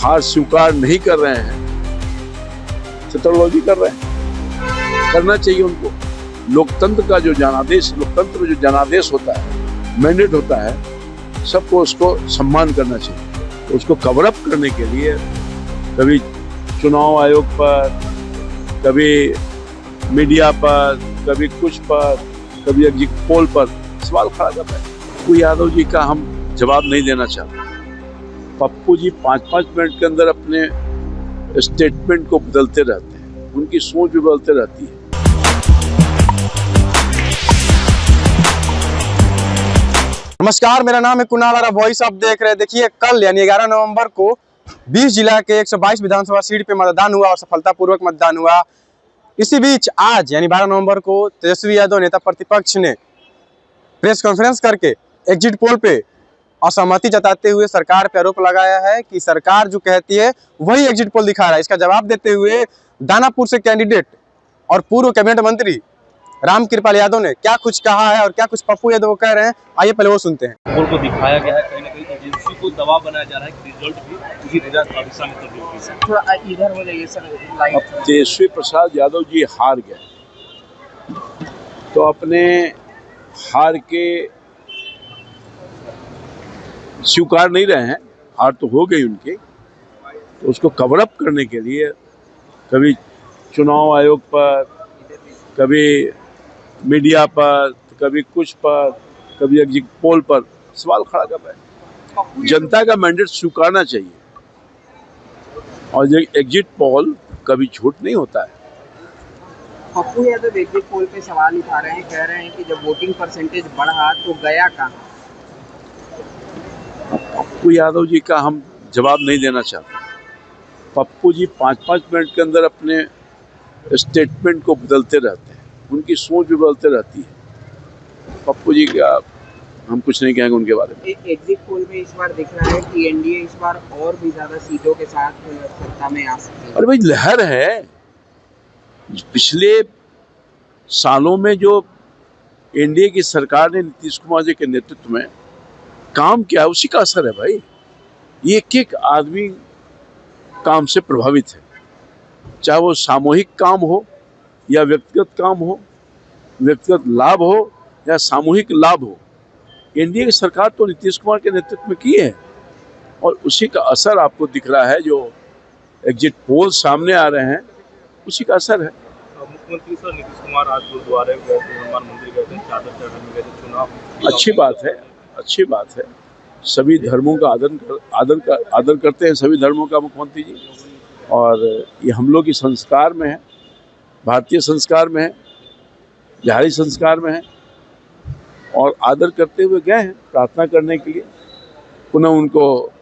हार स्वीकार नहीं कर रहे हैं, चतुर्लोजी कर रहे हैं। करना चाहिए उनको। लोकतंत्र का जो जनादेश, लोकतंत्र में जो जनादेश होता है, मैंडेट होता है, सबको उसको सम्मान करना चाहिए। उसको कवर अप करने के लिए कभी चुनाव आयोग पर, कभी मीडिया पर, कभी कुछ पर, कभी एग्जिट पोल पर सवाल खड़ा कर रहे हैं। पप्पू यादव जी का हम जवाब नहीं देना चाहते। पप्पू जी 5-5 मिनट के अंदर अपने स्टेटमेंट को बदलते रहते हैं, उनकी सोच भी बदलते रहती है। नमस्कार, मेरा नाम है कुणाल और वॉइस आप देख रहे हैं। देखिए, कल यानी 11 नवंबर को 20 जिला के 122 विधानसभा सीट पे मतदान हुआ और सफलतापूर्वक मतदान हुआ। इसी बीच आज यानी 12 नवंबर को तेजस्वी यादव नेता प्रतिपक्ष ने प्रेस कॉन्फ्रेंस करके एग्जिट पोल पे असहमति जताते हुए सरकार पे आरोप लगाया है कि सरकार जो कहती है वही एग्जिट पोल दिखा रहा है। इसका जवाब देते हुए दानापुर से कैंडिडेट और पूर्व कैबिनेट मंत्री रामकृपाल यादव ने क्या कुछ कहा है और क्या कुछ पप्पू यादव कह रहे हैं, आइए पहले वो सुनते हैं। पोल को दिखाया गया है, कहीं ना कहीं एजेंसी को दबाव बनाया जा रहा है कि रिजल्ट भी उसी दिशा में तब्दील से थोड़ा इधर हो जाइए सर। अब तेजस्वी प्रसाद यादव जी हार गए, तो अपने हार के स्वीकार नहीं रहे हैं। हार तो हो गई उनकी, तो उसको कवर अप करने के लिए कभी चुनाव आयोग पर, कभी मीडिया पर, कभी कुछ पर, कभी एग्जिट पोल पर सवाल खड़ा कर रहे हैं। जनता का मैंडेट स्वीकारना चाहिए, और ये एग्जिट पोल कभी झूठ नहीं होता है। पप्पू यादव एग्जिट पोल पे सवाल उठा रहे हैं, कह रहे हैं कि जब वोटिंग परसेंटेज बढ़ा तो गया कहाँ। पप्पू यादव जी का हम जवाब नहीं देना चाहते। पप्पू जी 5-5 मिनट के अंदर अपने स्टेटमेंट को बदलते रहते हैं, उनकी सोच भी बदलते रहती है। पप्पू जी का हम कुछ नहीं कहेंगे उनके बारे में। एग्जिट पोल में इस बार दिख रहा है कि एनडीए इस बार और भी ज्यादा सीटों के साथ सत्ता में आ सकती है। अरे भाई, लहर है। पिछले सालों में जो एनडीए की सरकार ने नीतीश कुमार जी के नेतृत्व में काम किया, उसी का असर है भाई। एक एक आदमी काम से प्रभावित है, चाहे वो सामूहिक काम हो या व्यक्तिगत काम हो, व्यक्तिगत लाभ हो या सामूहिक लाभ हो। एनडीए की सरकार तो नीतीश कुमार के नेतृत्व में की है, और उसी का असर आपको दिख रहा है। जो एग्जिट पोल सामने आ रहे हैं, उसी का असर है। मुख्यमंत्री सर नीतीश कुमार आज गुरुद्वारे गए थे, हनुमान मंदिर गए थे, चादर चढ़ाने गए थे, चुनाव। अच्छी बात है, अच्छी बात है। सभी धर्मों का आदर करते हैं सभी धर्मों का मुख्यमंत्री जी, और ये हम लोग की संस्कार में है, भारतीय संस्कार में है, बिहारी संस्कार में है, और आदर करते हुए गए हैं प्रार्थना करने के लिए। पुनः उनको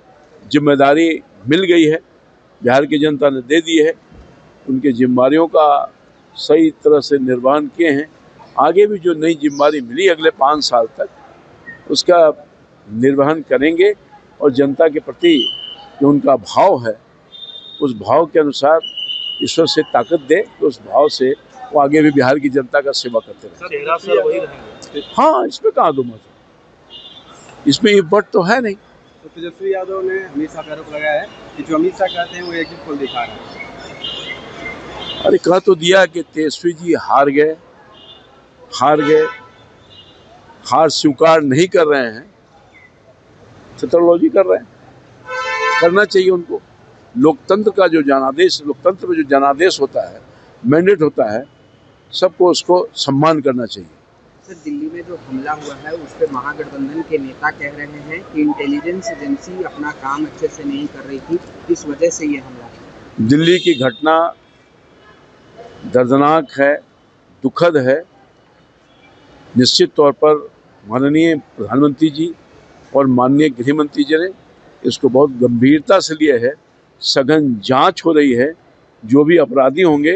जिम्मेदारी मिल गई है, बिहार की जनता ने दे दी है, उनकी जिम्मेदारियों का सही तरह से निर्वहन किए हैं। आगे भी जो नई जिम्मेदारी मिली अगले 5 साल तक, उसका निर्वहन करेंगे, और जनता के प्रति जो उनका भाव है, उस भाव के अनुसार ईश्वर से ताकत दे, तो उस भाव से वो आगे भी बिहार की जनता का सेवा करते रहे। हाँ, इसमें कहाँ दो मत, इसमें ये बट तो है नहीं। तो तेजस्वी यादव ने हमेशा आरोप लगाया है कि जो अमित शाह कहते हैं वो एग्जिट पोल दिखा रहा है। अरे कह तो दिया कि तेजस्वी जी हार गए, हार स्वीकार नहीं कर रहे हैं, चतुर्लोजी कर रहे हैं। करना चाहिए उनको। लोकतंत्र का जो जनादेश, लोकतंत्र में जो जनादेश होता है, मैंडेट होता है, सबको उसको सम्मान करना चाहिए। सर, दिल्ली में जो हमला हुआ है उस पर महागठबंधन के नेता कह रहे हैं कि इंटेलिजेंस एजेंसी अपना काम अच्छे से नहीं कर रही थी, इस वजह से ये हमला। दिल्ली की घटना दर्दनाक है, दुखद है। निश्चित तौर पर माननीय प्रधानमंत्री जी और माननीय गृह मंत्री जी ने इसको बहुत गंभीरता से लिया है। सघन जांच हो रही है। जो भी अपराधी होंगे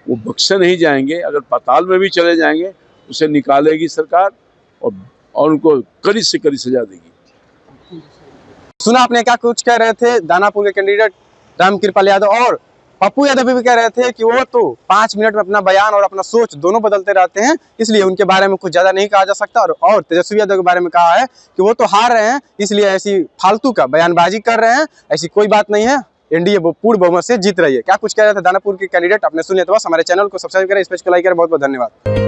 वो बख्शे नहीं जाएंगे। अगर पाताल में भी चले जाएंगे, उसे निकालेगी सरकार, और उनको कड़ी से कड़ी सजा देगी। सुना आपने क्या कुछ कह रहे थे दानापुर के कैंडिडेट रामकृपाल यादव और पप्पू यादव भी कह रहे थे कि वो तो 5 मिनट में अपना बयान और अपना सोच दोनों बदलते रहते हैं, इसलिए उनके बारे में कुछ ज्यादा नहीं कहा जा सकता। और तेजस्वी यादव के बारे में कहा है कि वो तो हार रहे हैं, इसलिए ऐसी फालतू का बयानबाजी कर रहे हैं, ऐसी कोई बात नहीं है, एनडीए वो पूर्ण बहुमत से जीत रही है। क्या कुछ कह रहे थे दानापुर के कैंडिडेट, अपने सुनिए तो बस। हमारे चैनल को सब्सक्राइब करें, इस पेज को लाइक करें। बहुत बहुत धन्यवाद।